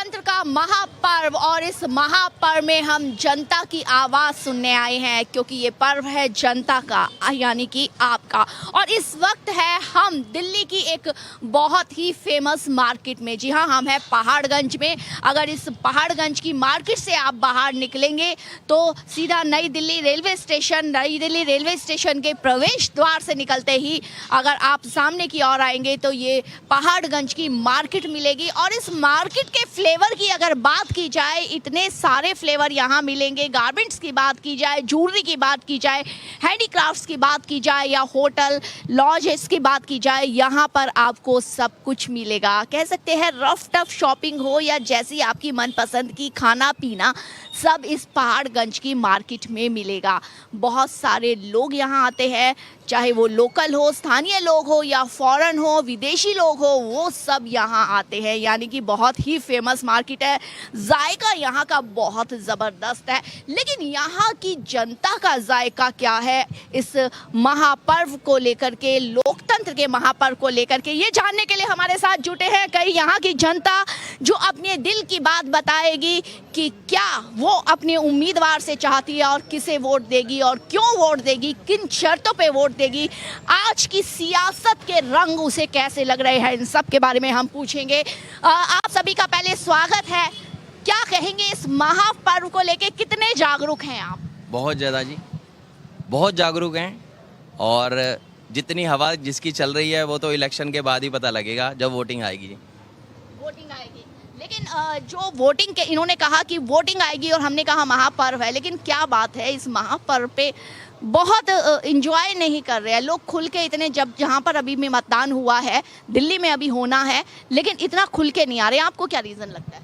लोकतंत्र का महापर्व और इस महापर्व में हम जनता की आवाज़ सुनने आए हैं क्योंकि ये पर्व है जनता का यानी कि आपका। और इस वक्त है हम दिल्ली की एक बहुत ही फेमस मार्केट में। जी हाँ, हम हैं पहाड़गंज में। अगर इस पहाड़गंज की मार्केट से आप बाहर निकलेंगे तो सीधा नई दिल्ली रेलवे स्टेशन के प्रवेश द्वार से निकलते ही अगर आप सामने की ओर आएंगे तो ये पहाड़गंज की मार्केट मिलेगी। और इस मार्केट के फ्लेवर की अगर बात की जाए, इतने सारे फ्लेवर यहाँ मिलेंगे। गारमेंट्स की बात की जाए, ज्वेलरी की बात की जाए, हैंडीक्राफ्ट्स की बात की जाए या होटल लॉजेस की बात की जाए, यहाँ पर आपको सब कुछ मिलेगा। कह सकते हैं रफ टफ शॉपिंग हो या जैसी आपकी मनपसंद की खाना पीना, सब इस पहाड़गंज की मार्केट में मिलेगा। बहुत सारे लोग यहाँ आते हैं, चाहे वो लोकल हो, स्थानीय लोग हो या फॉरेन हो, विदेशी लोग हो, वो सब यहाँ आते हैं। यानी कि बहुत ही फेमस मार्केट है। जायका यहाँ का बहुत ज़बरदस्त है। लेकिन यहाँ की जनता का जायका क्या है इस महापर्व को लेकर के, लोकतंत्र के महापर्व को लेकर के, ये जानने के लिए हमारे साथ जुटे हैं कई यहाँ की जनता जो अपने दिल की बात बताएगी कि क्या वो अपने उम्मीदवार से चाहती है और किसे वोट देगी और क्यों वोट देगी, किन शर्तों पे वोट देगी, आज की सियासत के रंग उसे कैसे लग रहे हैं, इन सब के बारे में हम पूछेंगे। आप सभी का पहले स्वागत है। क्या कहेंगे इस महापर्व को लेके, कितने जागरूक हैं आप? बहुत ज़्यादा जी, बहुत जागरूक हैं। और जितनी हवा जिसकी चल रही है वो तो इलेक्शन के बाद ही पता लगेगा जब वोटिंग आएगी जी। वोटिंग आएगी, लेकिन जो वोटिंग के इन्होंने कहा कि वोटिंग आएगी और हमने कहा महापर्व है, लेकिन क्या बात है इस महापर्व पे बहुत इंजॉय नहीं कर रहे हैं लोग खुल के। इतने जहाँ पर अभी में मतदान हुआ है, दिल्ली में अभी होना है, लेकिन इतना खुल के नहीं आ रहे। आपको क्या रीज़न लगता है?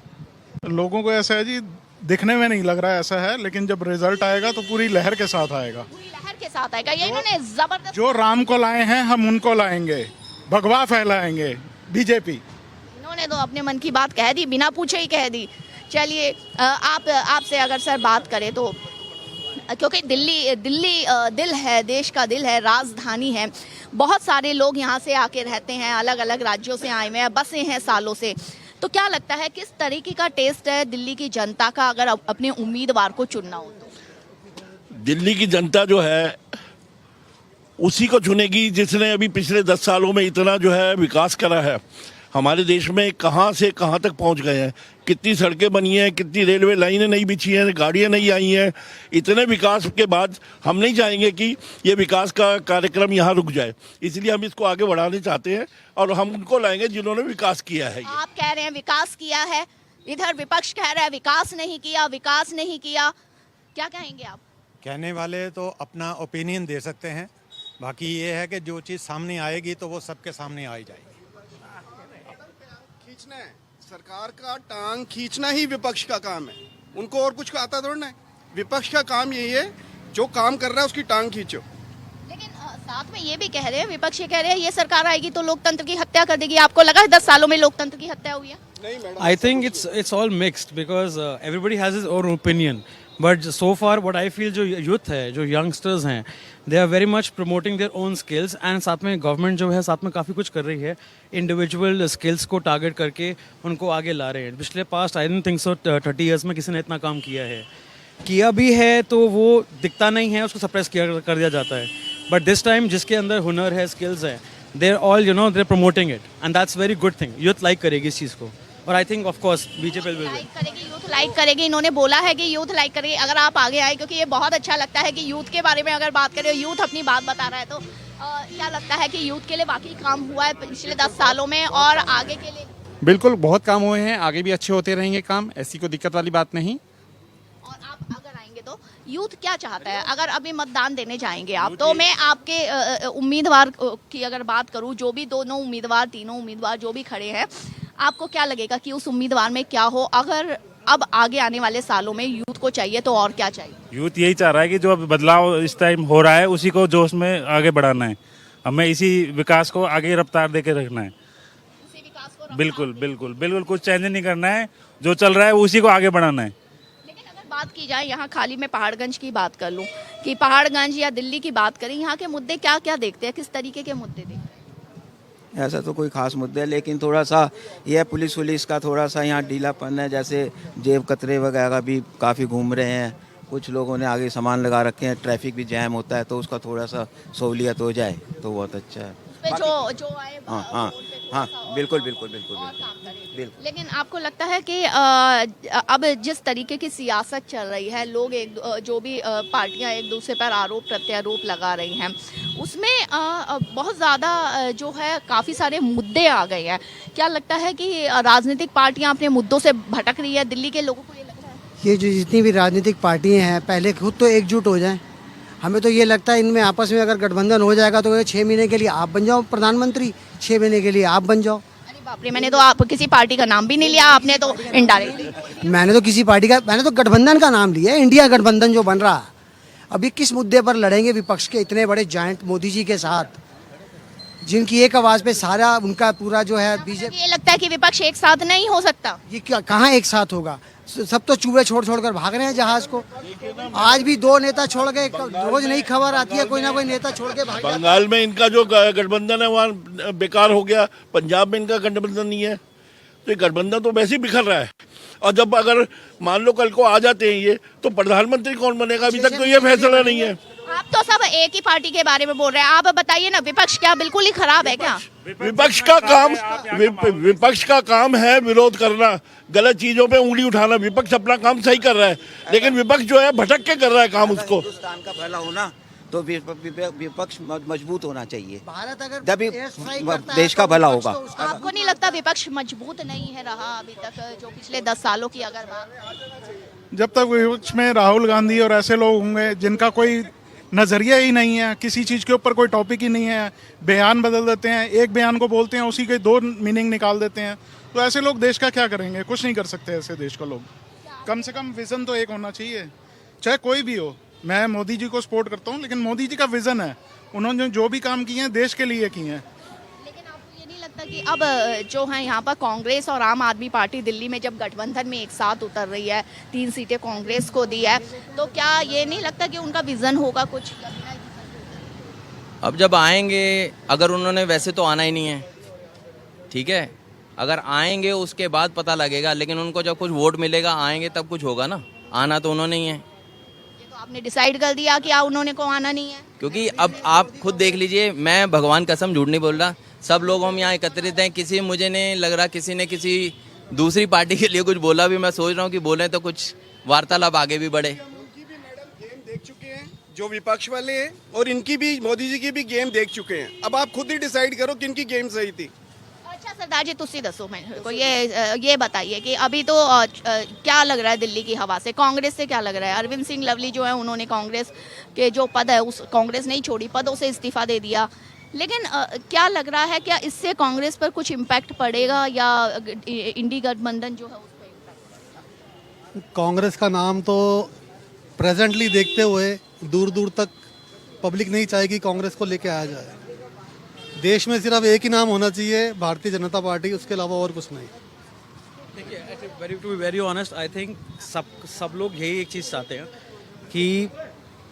लोगों को ऐसा है जी, दिखने में नहीं लग रहा है ऐसा है, लेकिन जब रिजल्ट आएगा तो पूरी लहर के साथ आएगा। पूरी लहर के साथ आएगा। ये इन्होंने जबरदस्त, जो राम को लाए हैं हम उनको लाएंगे, भगवा फैलाएंगे बीजेपी। इन्होंने तो अपने मन की बात कह दी, बिना पूछे ही कह दी। चलिए आपसे अगर सर बात करें तो, क्योंकि दिल्ली दिल है, देश का दिल है, राजधानी है। बहुत सारे लोग यहाँ से आके रहते हैं, अलग अलग राज्यों से आए हुए हैं, बसे हैं सालों से। तो क्या लगता है किस तरीके का टेस्ट है दिल्ली की जनता का अगर अपने उम्मीदवार को चुनना हो तो? दिल्ली की जनता जो है उसी को चुनेगी जिसने अभी पिछले 10 सालों में इतना जो है विकास करा है। हमारे देश में कहाँ से कहाँ तक पहुँच गए हैं, कितनी सड़कें बनी हैं, कितनी रेलवे लाइनें नहीं बिछी हैं, गाड़ियाँ नहीं आई हैं। इतने विकास के बाद हम नहीं चाहेंगे कि ये विकास का कार्यक्रम यहाँ रुक जाए, इसलिए हम इसको आगे बढ़ाने चाहते हैं और हम उनको लाएंगे जिन्होंने विकास किया है। आप कह रहे हैं विकास किया है, इधर विपक्ष कह रहा है विकास नहीं किया, विकास नहीं किया। क्या कहेंगे आप? कहने वाले तो अपना ओपिनियन दे सकते हैं, बाकी ये है कि जो चीज़ सामने आएगी तो वो सबके सामने आ ही जाएगी। खींचना है, सरकार का टांग खींचना ही विपक्ष का काम है। उनको और कुछ आता थोड़ा है। विपक्ष का काम यही है, जो काम कर रहा है उसकी टांग खींचो। लेकिन साथ में ये भी कह रहे हैं, विपक्ष ये कह रहे हैं ये सरकार आएगी तो लोकतंत्र की हत्या कर देगी। आपको लगा है 10 सालों में लोकतंत्र की हत्या हुई है? नहीं madam, I think it's all mixed because everybody has his own opinion. But so far what I feel जो youth है, जो youngsters हैं, they are very much promoting their own skills and साथ में government जो है साथ में काफ़ी कुछ कर रही है, individual skills को target करके उनको आगे ला रहे हैं। पिछले past I don't think so 30 years में किसी ने इतना काम किया भी है तो वो दिखता नहीं है, उसको सप्रेस कर दिया जाता है। बट दिस टाइम जिसके अंदर हुनर है, स्किल्स है, they're all they're promoting it and that's very good thing. Youth like करेगी इस चीज़ को और I think of course BJP will like करेगी, यूथ लाइक करेगी। इन्होंने बोला है कि यूथ लाइक करेगी। अगर आप आगे आए, क्योंकि ये बहुत अच्छा लगता है कि यूथ के बारे में अगर बात करें, यूथ अपनी बात बता रहा है, तो क्या लगता है कि यूथ के लिए वाकई काम हुआ है पिछले 10 सालों में और आगे के लिए? बिल्कुल, बहुत काम हुए हैं, आगे भी अच्छे होते रहेंगे काम, ऐसी कोई दिक्कत वाली बात नहीं। और आप अगर आएंगे तो यूथ क्या चाहता है? अगर अभी मतदान देने जाएंगे आप, तो मैं आपके उम्मीदवार की अगर बात करूं, जो भी दोनों उम्मीदवार, तीनों उम्मीदवार जो भी खड़े हैं, आपको क्या लगेगा कि उस उम्मीदवार में क्या हो? अगर अब आगे आने वाले सालों में यूथ को चाहिए तो और क्या चाहिए? यूथ यही चाह रहा है कि जो अब बदलाव इस टाइम हो रहा है उसी को जोश में आगे बढ़ाना है। हमें इसी विकास को आगे रफ्तार देके रखना है। उसी विकास को बिल्कुल बिल्कुल बिल्कुल, कुछ चेंज नहीं करना है, जो चल रहा है उसी को आगे बढ़ाना है। लेकिन अगर बात की जाए, यहाँ खाली मैं पहाड़गंज की बात कर लूँ कि पहाड़गंज या दिल्ली की बात करें, यहाँ के मुद्दे क्या क्या देखते हैं, किस तरीके के मुद्दे देखते हैं? ऐसा तो कोई खास मुद्दा है, लेकिन थोड़ा सा यह पुलिस का थोड़ा सा यहाँ ढीलापन है। जैसे जेब कतरे वगैरह भी काफ़ी घूम रहे हैं, कुछ लोगों ने आगे सामान लगा रखे हैं, ट्रैफिक भी जैम होता है, तो उसका थोड़ा सा सहूलियत हो जाए तो बहुत अच्छा है। पे जो आए हाँ हाँ हाँ, बिल्कुल बिल्कुल बिल्कुल बिल्कुल। लेकिन आपको लगता है कि अब जिस तरीके की सियासत चल रही है, लोग जो भी पार्टियां एक दूसरे पर आरोप प्रत्यारोप लगा रही हैं, उसमें बहुत ज़्यादा जो है काफ़ी सारे मुद्दे आ गए हैं। क्या लगता है कि राजनीतिक पार्टियां अपने मुद्दों से भटक रही है? दिल्ली के लोगों को ये लग रहा है? ये जो जितनी भी राजनीतिक पार्टियां हैं पहले खुद तो एकजुट हो जाएं। हमें तो ये लगता है इनमें आपस में अगर गठबंधन हो जाएगा तो 6 महीने के लिए आप बन जाओ प्रधानमंत्री, 6 महीने के लिए आप बन जाओ। अरे बाप रे, मैंने तो आप किसी पार्टी का नाम भी नहीं लिया, आपने तो इनडायरेक्टली। मैंने तो गठबंधन का नाम लिया, इंडिया गठबंधन जो बन रहा है। अभी किस मुद्दे पर लड़ेंगे विपक्ष के इतने बड़े जायंट मोदी जी के साथ, जिनकी एक आवाज़ पे सारा उनका पूरा जो है बीजेपी। ये लगता है कि विपक्ष एक साथ नहीं हो सकता। ये कहाँ एक साथ होगा? सब तो चूहे छोड़ कर भाग रहे हैं जहाज को। आज भी 2 नेता छोड़ गए, रोज नई खबर आती है, कोई ना कोई नेता छोड़ के भाग। बंगाल में इनका जो गठबंधन है वहाँ बेकार हो गया, पंजाब में इनका गठबंधन नहीं है, तो ये गठबंधन तो वैसे ही बिखर रहा है। और जब अगर मान लो कल को आ जाते हैं ये, तो प्रधानमंत्री कौन बनेगा, अभी तक तो ये फैसला नहीं है। आप तो सब एक ही पार्टी के बारे में बोल रहे हैं, आप बताइए ना, विपक्ष क्या बिल्कुल ही खराब है क्या? विपक्ष का काम है विरोध करना, गलत चीजों पे उंगली उठाना। विपक्ष अपना काम सही कर रहा है, लेकिन विपक्ष जो है भटक के कर रहा है काम उसको। हिंदुस्तान का भला होना तो विपक्ष मजबूत होना चाहिए, भारत अगर तभी देश का भला होगा। आपको नहीं लगता विपक्ष मजबूत नहीं है रहा अभी तक, जो पिछले 10 सालों की अगर बात? जब तक विपक्ष में राहुल गांधी और ऐसे लोग होंगे जिनका कोई नज़रिया ही नहीं है, किसी चीज़ के ऊपर कोई टॉपिक ही नहीं है, बयान बदल देते हैं, एक बयान को बोलते हैं उसी के 2 मीनिंग निकाल देते हैं, तो ऐसे लोग देश का क्या करेंगे? कुछ नहीं कर सकते ऐसे देश का लोग। कम से कम विज़न तो एक होना चाहिए, चाहे कोई भी हो। मैं मोदी जी को सपोर्ट करता हूँ, लेकिन मोदी जी का विज़न है, उन्होंने जो भी काम किए हैं देश के लिए किए हैं। लेकिन आपको ये नहीं लगता कि अब जो है यहाँ पर कांग्रेस और आम आदमी पार्टी दिल्ली में जब गठबंधन में एक साथ उतर रही है, 3 सीटें कांग्रेस को दी है, तो क्या ये नहीं लगता कि उनका विज़न होगा कुछ? अब जब आएंगे, अगर उन्होंने, वैसे तो आना ही नहीं है, ठीक है, अगर आएंगे उसके बाद पता लगेगा, लेकिन उनको जब कुछ वोट मिलेगा आएंगे तब कुछ होगा ना, आना तो उन्होंने ही है। ये तो आपने डिसाइड कर दिया कि उन्होंने को आना नहीं है, क्योंकि अब आप खुद देख लीजिए, मैं भगवान कसम झूठ नहीं बोल रहा, सब लोग हम यहाँ एकत्रित हैं, किसी, मुझे नहीं लग रहा किसी ने किसी दूसरी पार्टी के लिए कुछ बोला भी। मैं सोच रहा हूँ कि बोले तो कुछ वार्तालाप आगे भी बढ़े। गेम देख चुके हैं जो विपक्ष वाले हैं, और इनकी भी, मोदी जी की भी गेम देख चुके हैं। अब आप खुद ही डिसाइड करो कि इनकी गेम सही थी। अच्छा सरदार जी, तुसी दसो मेरे को, ये बताइए कि अभी तो क्या लग रहा है दिल्ली की हवा से, कांग्रेस से क्या लग रहा है? अरविंद सिंह लवली जो है, उन्होंने कांग्रेस के जो पद है उस कांग्रेस नहीं छोड़ी, पदों से इस्तीफा दे दिया, लेकिन क्या लग रहा है, क्या इससे कांग्रेस पर कुछ इम्पैक्ट पड़ेगा या इंडी गठबंधन जो है उस पर इम्पैक्ट पड़ेगा? कांग्रेस का नाम तो प्रेजेंटली देखते हुए दूर दूर तक पब्लिक नहीं चाहेगी कांग्रेस को लेके आया जाए। देश में सिर्फ एक ही नाम होना चाहिए, भारतीय जनता पार्टी, उसके अलावा और कुछ नहीं। देखिए, to be very honest, I think सब लोग यही एक चीज़ चाहते हैं कि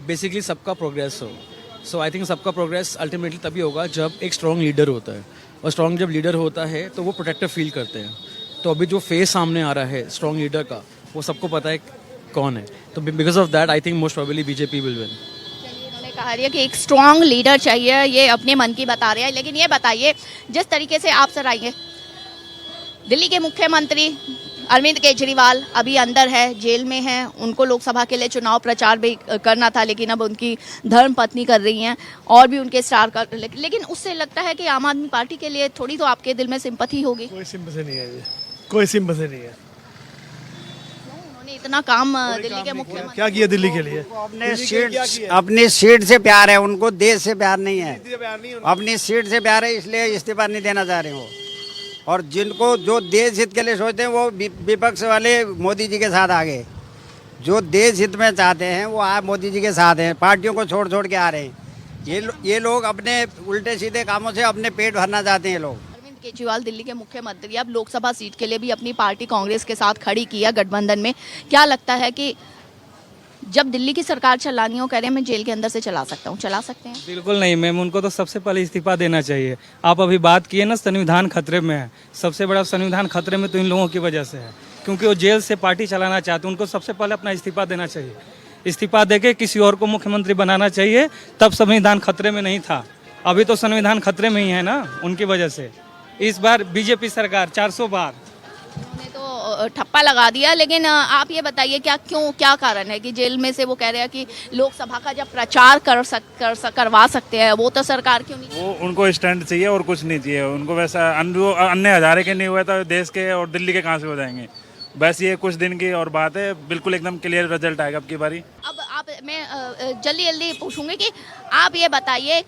बेसिकली सबका प्रोग्रेस हो। सो आई थिंक सबका प्रोग्रेस अल्टीमेटली तभी होगा जब एक स्ट्रॉन्ग लीडर होता है, और स्ट्रॉन्ग जब लीडर होता है तो वो प्रोटेक्टिव फील करते हैं। तो अभी जो फेस सामने आ रहा है स्ट्रॉन्ग लीडर का, वो सबको पता है कौन है, तो because of that I think most probably BJP will win. इन्होंने कहा है कि एक स्ट्रॉन्ग लीडर चाहिए, ये अपने मन की बता रहे हैं। लेकिन ये बताइए, जिस तरीके से आप सर आइए, दिल्ली के मुख्यमंत्री अरविंद केजरीवाल अभी अंदर है, जेल में है, उनको लोकसभा के लिए चुनाव प्रचार भी करना था, लेकिन अब उनकी धर्म पत्नी कर रही हैं, और भी उनके स्टार कर, लेकिन उससे लगता है कि आम आदमी पार्टी के लिए थोड़ी तो आपके दिल में सिंपैथी होगी। कोई सिंपैथी नहीं है, कोई सिंपैथी नहीं है। उन्होंने इतना काम दिल्ली के मुख्यमंत्री क्या किया दिल्ली के लिए? अपनी सीट से प्यार है उनको, देश से प्यार नहीं है। अपनी सीट से प्यार है, इसलिए इस्तीफा नहीं देना चाह रहे हो। और जिनको जो देश हित के लिए सोचते हैं वो विपक्ष वाले मोदी जी के साथ आ गए। जो देश हित में चाहते हैं वो आज मोदी जी के साथ हैं, पार्टियों को छोड़ के आ रहे हैं। ये लोग अपने उल्टे सीधे कामों से अपने पेट भरना चाहते हैं लोग। अरविंद केजरीवाल दिल्ली के मुख्यमंत्री अब लोकसभा सीट के लिए भी अपनी पार्टी कांग्रेस के साथ खड़ी की है गठबंधन में। क्या लगता है कि जब दिल्ली की सरकार चलानी हो, कह रहे हैं मैं जेल के अंदर से चला सकता हूँ, चला सकते हैं? बिल्कुल नहीं मैम, उनको तो सबसे पहले इस्तीफा देना चाहिए। आप अभी बात किए ना संविधान खतरे में है, सबसे बड़ा संविधान खतरे में तो इन लोगों की वजह से है, क्योंकि वो जेल से पार्टी चलाना चाहते हैं। उनको सबसे पहले अपना इस्तीफा देना चाहिए, इस्तीफा देके किसी और को मुख्यमंत्री बनाना चाहिए, तब संविधान खतरे में नहीं था। अभी तो संविधान खतरे में ही है ना उनकी वजह से। इस बार बीजेपी सरकार 400 बार उन्होंने तो ठप्पा लगा दिया, लेकिन आप ये बताइए क्या कारण है कि जेल में से वो कह रहे हैं कि लोकसभा का जब प्रचार करवा सकते हैं, वो तो सरकार क्यों नहीं? वो उनको स्टैंड चाहिए और कुछ नहीं चाहिए उनको। वैसा अन्य हजारे के नहीं हुए तो देश के और दिल्ली के कहाँ से हो जाएंगे। बस ये कुछ दिन की और बात है, बिल्कुल एकदम क्लियर रिजल्ट आएगा अब की बारी। अब मैं जल्दी पूछूंगी कि आप ये बताइए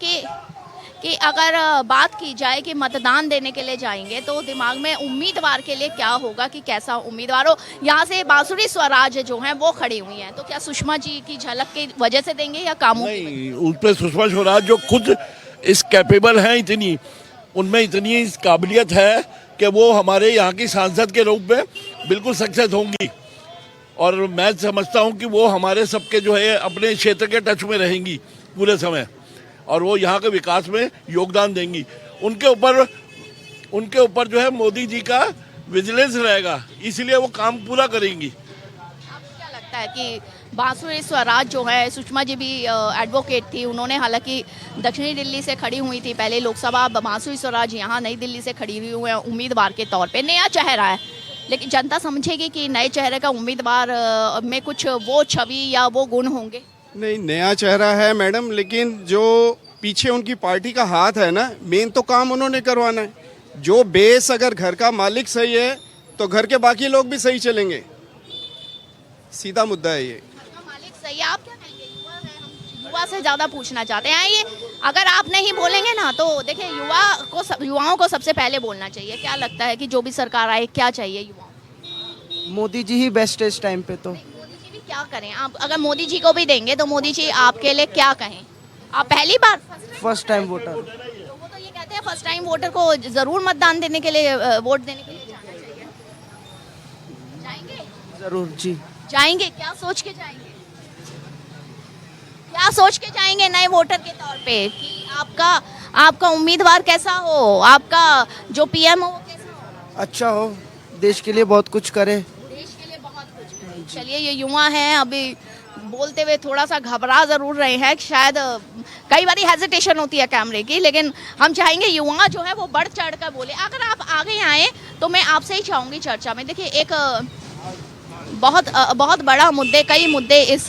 कि अगर बात की जाए कि मतदान देने के लिए जाएंगे तो दिमाग में उम्मीदवार के लिए क्या होगा कि कैसा उम्मीदवार हो? यहाँ से बांसुरी स्वराज जो हैं वो खड़ी हुई हैं, तो क्या सुषमा जी की झलक की वजह से देंगे या कामों की वजह से? उस पर सुषमा स्वराज जो खुद इस कैपेबल हैं, इतनी उनमें इतनी इस काबिलियत है कि वो हमारे यहाँ की सांसद के रूप में बिल्कुल सक्सेस होंगी। और मैं समझता हूँ कि वो हमारे सबके जो है अपने क्षेत्र के टच में रहेंगी पूरे समय, और वो यहाँ के विकास में योगदान देंगी। उनके ऊपर जो है मोदी जी का विजिलेंस रहेगा, इसलिए वो काम पूरा करेंगी। आपको क्या लगता है कि बांसुरी स्वराज जो है, सुषमा जी भी एडवोकेट थी, उन्होंने हालांकि दक्षिणी दिल्ली से खड़ी हुई थी पहले लोकसभा, बांसुरी स्वराज यहाँ नई दिल्ली से खड़ी हुई है उम्मीदवार के तौर पे, नया चेहरा है, लेकिन जनता समझेगी कि नए चेहरे का उम्मीदवार में कुछ वो छवि या वो गुण होंगे? नहीं, नया चेहरा है मैडम, लेकिन जो पीछे उनकी पार्टी का हाथ है ना, मेन तो काम उन्होंने करवाना है। जो बेस अगर घर का मालिक सही है तो घर के बाकी लोग भी सही चलेंगे, सीधा मुद्दा है ये। मालिक सही है, आप क्या कहेंगे? युवा है, हम युवा से ज्यादा पूछना चाहते हैं ये। अगर आप नहीं बोलेंगे ना तो देखिए युवाओं को सबसे पहले बोलना चाहिए। क्या लगता है कि जो भी सरकार आए क्या चाहिए युवाओं? मोदी जी ही बेस्ट है इस टाइम पे। तो मोदी जी भी क्या करें? आप अगर मोदी जी को भी देंगे तो मोदी जी आपके लिए क्या कहें? आप पहली बार फर्स्ट टाइम वोटर। तो वो तो ये कहते हैं फर्स्ट टाइम वोटर को जरूर मतदान देने के लिए, वोट देने के लिए जाना चाहिए। जाएंगे? जरूर जी जाएंगे। क्या सोच के जाएंगे? क्या सोच के जाएंगे नए वोटर के तौर पे कि आपका उम्मीदवार कैसा हो, आपका जो पीएम हो वो कैसा हो? अच्छा हो, देश के लिए बहुत कुछ करे। देश के लिए बहुत कुछ करे। चलिए, ये युवा हैं, अभी बोलते हुए थोड़ा सा घबरा जरूर रहे हैं, शायद कई बार हेजिटेशन होती है कैमरे की, लेकिन हम चाहेंगे युवा जो है वो बढ़ चढ़ कर बोले। अगर आप आगे आए तो मैं आपसे ही चाहूंगी चर्चा में, देखिए एक बहुत बड़ा मुद्दे, कई मुद्दे इस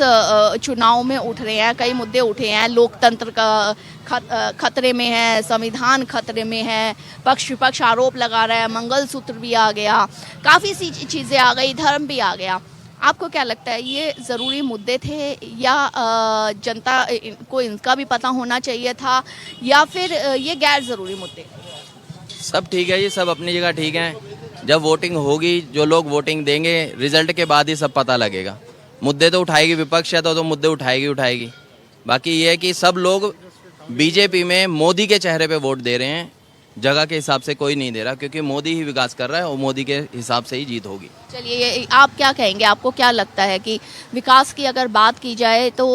चुनाव में उठ रहे हैं, कई मुद्दे उठे हैं। लोकतंत्र का खतरे में है, संविधान खतरे में है, पक्ष विपक्ष आरोप लगा रहा है, मंगलसूत्र भी आ गया, काफ़ी सी चीज़ें आ गई, धर्म भी आ गया। आपको क्या लगता है ये ज़रूरी मुद्दे थे या जनता को इनका भी पता होना चाहिए था, या फिर ये गैर ज़रूरी मुद्दे? सब ठीक है, ये सब अपनी जगह ठीक है। जब वोटिंग होगी, जो लोग वोटिंग देंगे, रिजल्ट के बाद ही सब पता लगेगा। मुद्दे तो उठाएगी विपक्ष है तो मुद्दे उठाएगी। बाकी ये है कि सब लोग बीजेपी में मोदी के चेहरे पे वोट दे रहे हैं, जगह के हिसाब से कोई नहीं दे रहा, क्योंकि मोदी ही विकास कर रहा है और मोदी के हिसाब से ही जीत होगी। चलिए, आप क्या कहेंगे? आपको क्या लगता है कि विकास की अगर बात की जाए तो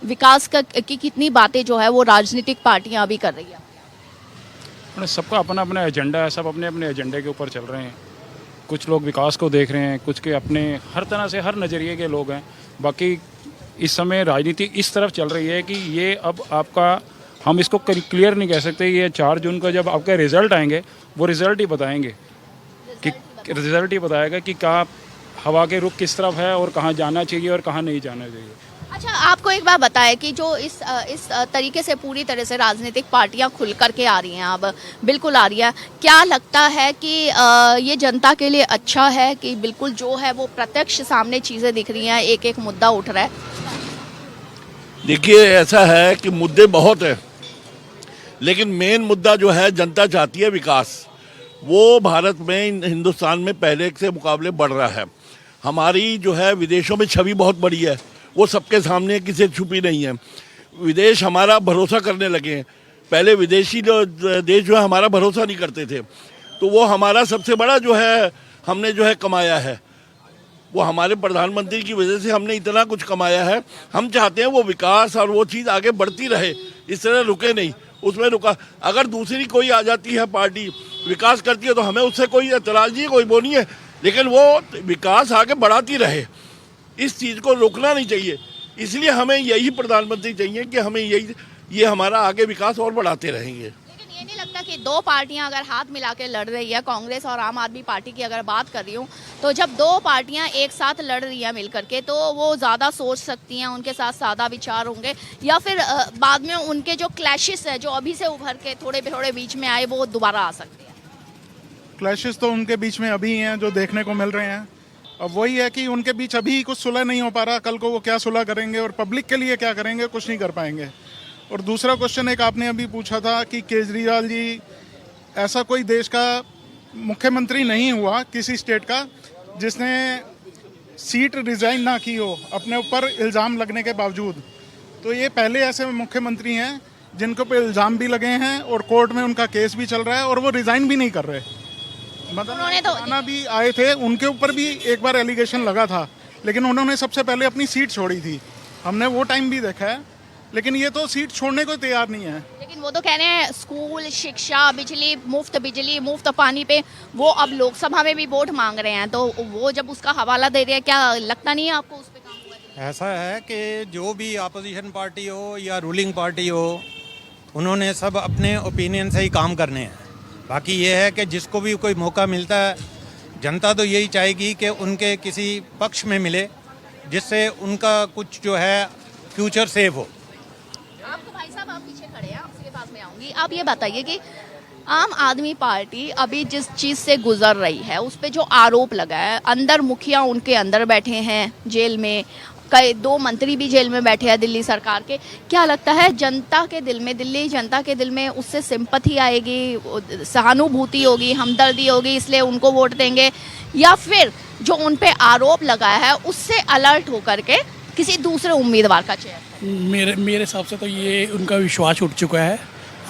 विकास की कितनी बातें जो है वो राजनीतिक पार्टियां अभी कर रही है? सबका अपना अपना एजेंडा है, सब अपने अपने एजेंडे के ऊपर चल रहे हैं। कुछ लोग विकास को देख रहे हैं, कुछ के अपने हर तरह से हर नज़रिए के लोग हैं। बाकी इस समय राजनीति इस तरफ चल रही है कि ये अब आपका, हम इसको क्लियर नहीं कह सकते। ये 4 जून को जब आपके रिज़ल्ट आएंगे वो रिज़ल्ट ही बताएंगे कि रिज़ल्ट ही बताएगा कि क्या हवा के रुख किस तरफ है और कहाँ जाना चाहिए और कहाँ नहीं जाना चाहिए। अच्छा, आपको एक बात बताएं कि जो इस तरीके से पूरी तरह से राजनीतिक पार्टियां खुल करके आ रही हैं, अब बिल्कुल आ रही है, क्या लगता है कि ये जनता के लिए अच्छा है कि बिल्कुल जो है वो प्रत्यक्ष सामने चीज़ें दिख रही हैं, एक एक मुद्दा उठ रहा है? देखिए, ऐसा है कि मुद्दे बहुत हैं, लेकिन मेन मुद्दा जो है जनता चाहती है विकास, वो भारत में, हिंदुस्तान में पहले से मुकाबले बढ़ रहा है। हमारी जो है विदेशों में छवि बहुत बड़ी है, वो सबके सामने किसी से छुपी नहीं है। विदेश हमारा भरोसा करने लगे हैं। पहले विदेशी देश जो है हमारा भरोसा नहीं करते थे, तो वो हमारा सबसे बड़ा जो है हमने जो है कमाया है। वो हमारे प्रधानमंत्री की वजह से हमने इतना कुछ कमाया है। हम चाहते हैं वो विकास और वो चीज़ आगे बढ़ती रहे, इस तरह रुके नहीं, उसमें रुका। अगर दूसरी कोई आ जाती है पार्टी विकास करती है तो हमें उससे कोई एतराज़ नहीं है, कोई वो नहीं है, लेकिन वो विकास आगे बढ़ाती रहे, इस चीज़ को रोकना नहीं चाहिए। इसलिए हमें यही प्रधानमंत्री चाहिए कि हमें ये हमारा आगे विकास और बढ़ाते रहेंगे। लेकिन ये नहीं लगता कि दो पार्टियां अगर हाथ मिला के लड़ रही है, कांग्रेस और आम आदमी पार्टी की अगर बात कर रही हूँ, तो जब दो पार्टियां एक साथ लड़ रही हैं मिलकर के, तो वो ज़्यादा सोच सकती हैं, उनके साथ सादा विचार होंगे, या फिर बाद में उनके जो क्लैशेस है जो अभी से उभर के थोड़े थोड़े बीच में आए वो दोबारा आ सकते हैं? क्लैशेस तो उनके बीच में अभी हैं जो देखने को मिल रहे हैं। अब वही है कि उनके बीच अभी कुछ सुलह नहीं हो पा रहा, कल को वो क्या सुलह करेंगे और पब्लिक के लिए क्या करेंगे, कुछ नहीं कर पाएंगे। और दूसरा क्वेश्चन एक आपने अभी पूछा था कि केजरीवाल जी, ऐसा कोई देश का मुख्यमंत्री नहीं हुआ किसी स्टेट का जिसने सीट रिजाइन ना की हो अपने ऊपर इल्ज़ाम लगने के बावजूद। तो ये पहले ऐसे मुख्यमंत्री हैं जिनके ऊपर इल्ज़ाम भी लगे हैं और कोर्ट में उनका केस भी चल रहा है और वो रिज़ाइन भी नहीं कर रहे। उन्होंने तो मदन भी आए थे, उनके ऊपर भी एक बार एलिगेशन लगा था, लेकिन उन्होंने सबसे पहले अपनी सीट छोड़ी थी। हमने वो टाइम भी देखा है, लेकिन ये तो सीट छोड़ने को तैयार नहीं है। लेकिन वो तो कह रहे हैं स्कूल, शिक्षा, बिजली, मुफ्त पानी पे वो अब लोकसभा में भी वोट मांग रहे हैं, तो वो जब उसका हवाला दे रहे हैं, क्या लगता नहीं है आपको उस पे काम हुआ है? ऐसा है कि जो भी अपोजिशन पार्टी हो या रूलिंग पार्टी हो, उन्होंने सब अपने ओपिनियन से ही काम करने हैं। बाकी ये है कि जिसको भी कोई मौका मिलता है, जनता तो यही चाहेगी कि उनके किसी पक्ष में मिले जिससे उनका कुछ जो है फ्यूचर सेफ हो। आपको भाई साहब, आप पीछे खड़े हैं, आपके पास में आऊंगी। आप ये बताइए कि आम आदमी पार्टी अभी जिस चीज़ से गुजर रही है उस पे जो आरोप लगा है, अंदर मुखिया उनके अंदर बैठे हैं जेल में, कई 2 मंत्री भी जेल में बैठे हैं दिल्ली सरकार के, क्या लगता है जनता के दिल में, दिल्ली जनता के दिल में उससे सिंपैथी आएगी, सहानुभूति होगी, हमदर्दी होगी, इसलिए उनको वोट देंगे, या फिर जो उन पे आरोप लगाया है उससे अलर्ट होकर के किसी दूसरे उम्मीदवार का चयन? मेरे हिसाब से तो ये उनका विश्वास उठ चुका है,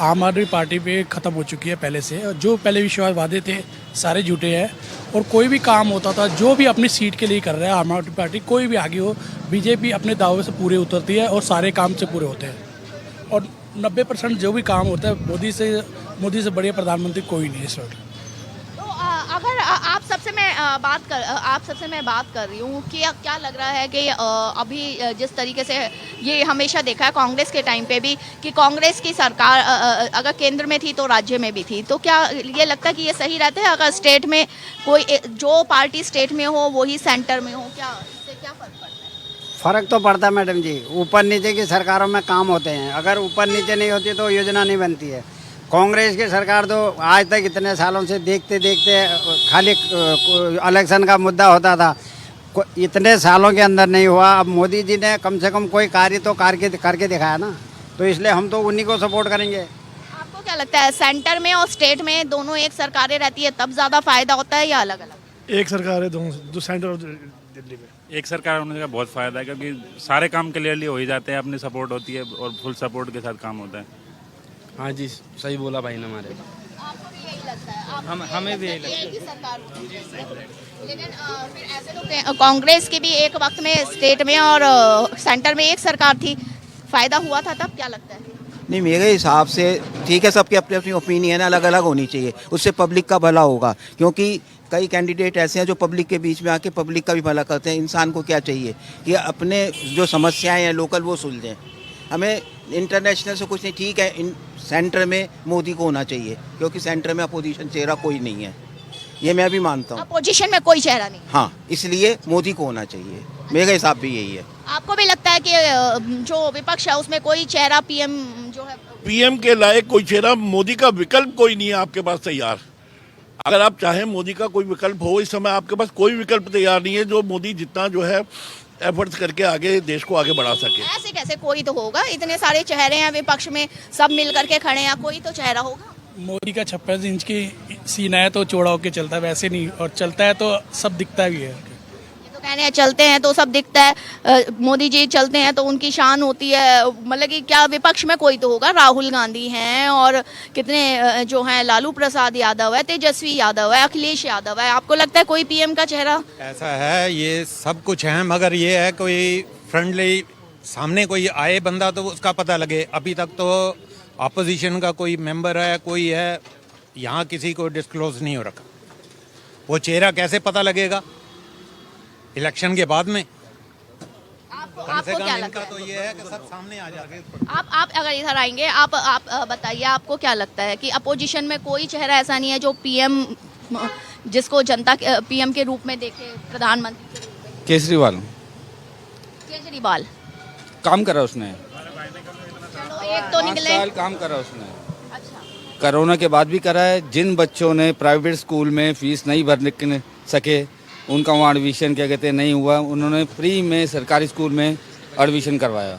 आम आदमी पार्टी पे ख़त्म हो चुकी है पहले से। और जो पहले विश्वास वादे थे सारे झूठे हैं, और कोई भी काम होता था जो भी अपनी सीट के लिए कर रहा है आम आदमी पार्टी, कोई भी आगे हो, बीजेपी अपने दावे से पूरे उतरती है और सारे काम से पूरे होते हैं। और 90% जो भी काम होता है मोदी से बढ़िया प्रधानमंत्री कोई नहीं है इस वक्त। अगर आप सबसे मैं बात कर रही हूँ कि क्या लग रहा है कि अभी जिस तरीके से ये हमेशा देखा है कांग्रेस के टाइम पे भी कि कांग्रेस की सरकार अगर केंद्र में थी तो राज्य में भी थी, तो क्या ये लगता है कि ये सही रहता है अगर स्टेट में कोई जो पार्टी स्टेट में हो वही सेंटर में हो? क्या इससे क्या फर्क पड़ता है? फर्क तो पड़ता है मैडम जी, ऊपर नीचे की सरकारों में काम होते हैं, अगर ऊपर नीचे नहीं होती तो योजना नहीं बनती है। कांग्रेस की सरकार तो आज तक इतने सालों से देखते खाली इलेक्शन का मुद्दा होता था, इतने सालों के अंदर नहीं हुआ। अब मोदी जी ने कम से कम कोई कार्य तो करके दिखाया ना, तो इसलिए हम तो उन्हीं को सपोर्ट करेंगे। आपको क्या लगता है सेंटर में और स्टेट में दोनों एक सरकारें रहती है तब ज़्यादा फायदा होता है या अलग अलग? एक सरकार है दोनों, सेंटर और दिल्ली में एक सरकार होने का बहुत फ़ायदा है, क्योंकि सारे काम क्लियरली हो ही जाते हैं, अपनी सपोर्ट होती है और फुल सपोर्ट के साथ काम होता है। हाँ जी, सही बोला भाई ने हमारे। आपको भी यही लगता है? हमें भी यही लगता है। एक ही सरकार होनी चाहिए। लेकिन फिर ऐसे तो कांग्रेस की भी एक वक्त में स्टेट में और सेंटर में एक सरकार थी, फायदा हुआ था तब, क्या लगता है? नहीं, मेरे हिसाब से ठीक है, सबकी अपनी अपनी ओपिनियन अलग अलग होनी चाहिए, उससे पब्लिक का भला होगा। क्योंकि कई कैंडिडेट ऐसे हैं जो पब्लिक के बीच में आके पब्लिक का भी भला करते हैं। इंसान को क्या चाहिए कि अपने जो समस्याएं हैं लोकल वो सुलझें, हमें इंटरनेशनल से कुछ नहीं। ठीक है, सेंटर में मोदी को होना चाहिए, क्योंकि सेंटर में अपोजिशन चेहरा कोई नहीं है, ये मैं भी मानता हूँ। अपोजिशन में कोई चेहरा नहीं? हाँ, इसलिए मोदी को होना चाहिए, मेरे हिसाब भी यही है। आपको भी लगता है कि जो विपक्ष है उसमें कोई चेहरा पीएम जो है, पीएम के लायक कोई चेहरा, मोदी का विकल्प कोई नहीं है आपके पास तैयार। अगर आप चाहें मोदी का कोई विकल्प हो, इस समय आपके पास कोई विकल्प तैयार नहीं है जो मोदी जितना जो है एफर्ट्स करके आगे देश को आगे बढ़ा सके। ऐसे कैसे? कोई तो होगा, इतने सारे चेहरे हैं विपक्ष में, सब मिल करके खड़े हैं, कोई तो चेहरा होगा। मोदी का 56 इंच की सीना है तो चौड़ा होकर चलता है, वैसे नहीं, और चलता है तो सब दिखता भी है। ये तो कहने हैं चलते हैं तो सब दिखता है, मोदी जी चलते हैं तो उनकी शान होती है, मतलब कि क्या विपक्ष में कोई तो होगा, राहुल गांधी हैं और कितने जो हैं लालू प्रसाद यादव है, तेजस्वी यादव है, अखिलेश यादव है, आपको लगता है कोई पीएम का चेहरा? ऐसा है, ये सब कुछ है, मगर ये है कोई फ्रेंडली सामने कोई आए बंदा तो उसका पता लगे। अभी तक तो अपोजिशन का कोई मेंबर है, कोई है, यहाँ किसी को डिस्क्लोज नहीं हो रखा। वो चेहरा कैसे पता लगेगा? इलेक्शन के बाद में। आपको कम से कम क्या इनका लगता है? तो ये है कि सब सामने आ जाए। आप अगर इधर आएंगे, आप बताइए आपको क्या लगता है कि अपोजिशन में कोई चेहरा ऐसा नहीं है जो पीएम, जिसको जनता पीएम के रूप में देखे, प्रधानमंत्री के रूप में? केजरीवाल केजरीवाल काम करा उसने, चलो एक तो निकले। काम करा उसने, अच्छा, कोरोना के बाद भी करा है। जिन बच्चों ने प्राइवेट स्कूल में फीस नहीं भर सके, उनका वहाँ एडमिशन क्या कहते हैं नहीं हुआ, उन्होंने फ्री में सरकारी स्कूल में एडमिशन करवाया।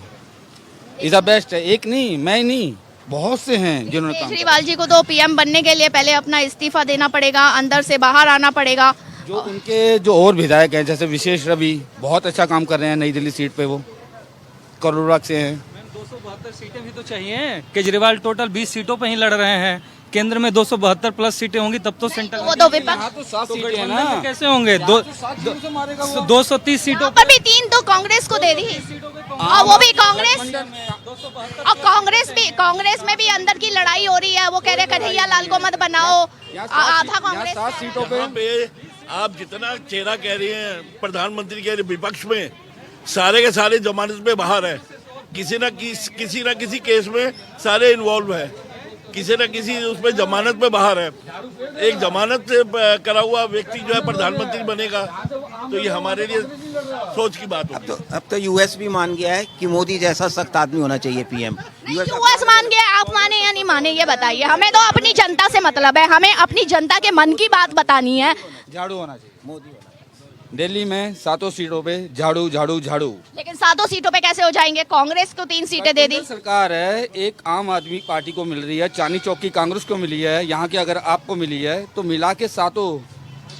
इज द बेस्ट है, एक नहीं, मैं नहीं, बहुत से हैं जिन्होंने काम केजरीवाल जी को तो पीएम बनने के लिए पहले अपना इस्तीफा देना पड़ेगा, अंदर से बाहर आना पड़ेगा। जो उनके जो और विधायक हैं जैसे विशेष रवि बहुत अच्छा काम कर रहे हैं नई दिल्ली सीट पे, वो करोड़ाक से हैं। 272 सीटें भी तो चाहिए। केजरीवाल टोटल 20 सीटों पे ही लड़ रहे हैं, केंद्र में 272 प्लस सीटें होंगी तब तो सेंटर वो तो विपक्ष तो 7 सीटें हैं गठबंधन ना, में कैसे होंगे? 230 सीटों पर भी 3 तो कांग्रेस को दे दी, और वो भी कांग्रेस, और कांग्रेस में भी अंदर की लड़ाई हो रही है। वो कह रहे कन्हैया लाल को मत बनाओ, आधा कांग्रेस 7 सीटों पे। यहाँ पे आप जितना चेहरा कह रहे हैं, प्रधानमंत्री कह रहे विपक्ष में, सारे के सारे जमानत पे बाहर है। किसी न किसी केस में सारे इन्वॉल्व है, किसी न किसी उसमें जमानत पे बाहर है। एक जमानत से करा हुआ व्यक्ति जो है प्रधानमंत्री बनेगा तो ये हमारे लिए सोच की बात होगी। अब तो यूएस भी मान गया है कि मोदी जैसा सख्त आदमी होना चाहिए पीएम। यूएस मान गया, आप माने या नहीं माने ये बताइए। हमें तो अपनी जनता से मतलब है, हमें अपनी जनता के मन की बात बतानी है। झाड़ू होना चाहिए, मोदी होना चाहिए। दिल्ली में 7 सीटों पे झाड़ू झाड़ू झाड़ू। लेकिन 7 सीटों पे कैसे हो जाएंगे? कांग्रेस को 3 सीटें दे दी। सरकार है, एक आम आदमी पार्टी को मिल रही है, चांदनी चौक की कांग्रेस को मिली है, यहाँ की अगर आपको मिली है तो मिला के 7 ये तो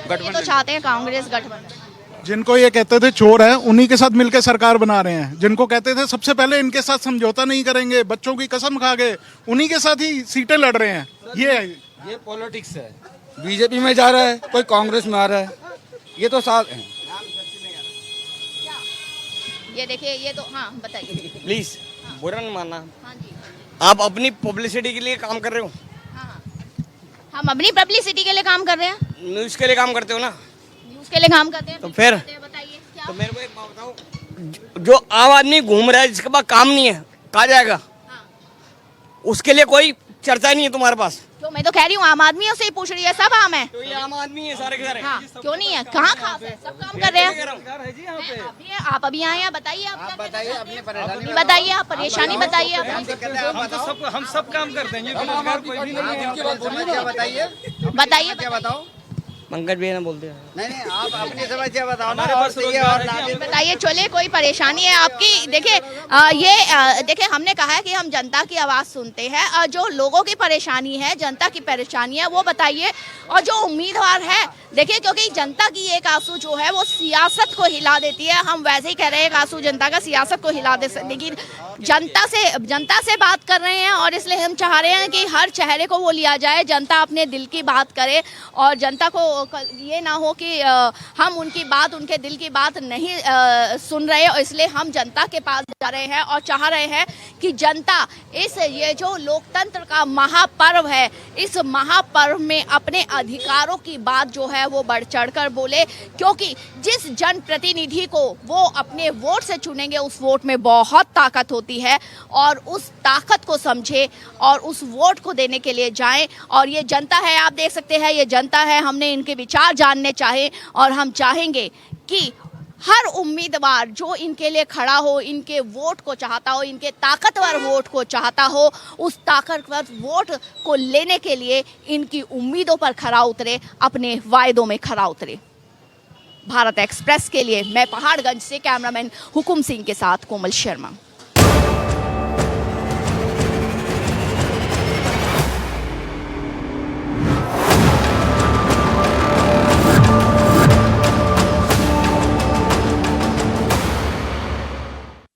गठबंधन। चाहते हैं कांग्रेस गठबंधन। जिनको ये कहते थे चोर है, उन्हीं के साथ मिलकर सरकार बना रहे हैं। जिनको कहते थे सबसे पहले इनके साथ समझौता नहीं करेंगे, बच्चों की कसम खा गए, उन्हीं के साथ ही सीटें लड़ रहे हैं। ये पॉलिटिक्स है। बीजेपी में जा रहा है, कोई कांग्रेस में आ रहा है, ये तो साथ हैं। ये देखिए, ये तो हाँ बताइए प्लीज बुरा नहीं मानना, हाँ जी, आप अपनी पब्लिसिटी के लिए काम कर रहे हो, हाँ। हम अपनी पब्लिसिटी के लिए काम कर रहे हैं, न्यूज के लिए काम करते हो ना, न्यूज के लिए काम करते हैं। तो फिर बताइए क्या? तो मेरे को एक बात बताओ, जो आम आदमी घूम रहा है जिसके पास काम नहीं है, कहाँ जाएगा? हाँ। उसके लिए कोई चर्चा नहीं है तुम्हारे पास। जो मैं तो कह रही हूँ, आम आदमियों से ही पूछ रही है, सब आम है। तो ये आम आदमी है सारे के सारे। हाँ, क्यों नहीं है? कहाँ खास है? सब काम कर रहे हैं। आप अभी आए हैं, बताइए आप क्या बताइए अपनी परेशानी बताइए, आप परेशानी बताइए अपनी। हम सब काम करते हैं, बताइए क्या बताओ? पंकज भैया ने बोलते हैं। नहीं आप अपनी समस्या बताओ ना, और सही है और आगे बताइए। चलिए, कोई परेशानी है आपकी? देखिए देखिए, हमने कहा है कि हम जनता की आवाज़ सुनते हैं, और जो लोगों की परेशानी है, जनता की परेशानी है, वो बताइए। और जो उम्मीदवार है, देखिए, क्योंकि जनता की एक आंसू जो है वो सियासत को हिला देती है। हम वैसे ही कह रहे हैं, एक आंसू जनता का सियासत को हिला दे, लेकिन जनता से बात कर रहे हैं, और इसलिए हम चाह रहे हैं कि हर चेहरे को वो लिया जाए, जनता अपने दिल की बात करे, और जनता को ये ना हो कि हम उनकी बात, उनके दिल की बात नहीं सुन रहे, और इसलिए हम जनता के पास जा रहे हैं और चाह रहे हैं कि जनता ये जो लोकतंत्र का महापर्व है, इस महापर्व में अपने अधिकारों की बात जो है वो बढ़ चढ़कर बोले, क्योंकि जिस जनप्रतिनिधि को वो अपने वोट से चुनेंगे, उस वोट में बहुत ताकत होती है, और उस ताकत को समझे और उस वोट को देने के लिए जाएं। और ये जनता है, आप देख सकते हैं, ये जनता है। हमने इनके विचार जानने चाहे, और हम चाहेंगे कि हर उम्मीदवार जो इनके लिए खड़ा हो, इनके वोट को चाहता हो, इनके ताकतवर वोट को चाहता हो, उस ताकतवर वोट को लेने के लिए इनकी उम्मीदों पर खरा उतरे, अपने वायदों में खरा उतरे। भारत एक्सप्रेस के लिए मैं पहाड़गंज से कैमरामैन हुकुम सिंह के साथ कोमल शर्मा।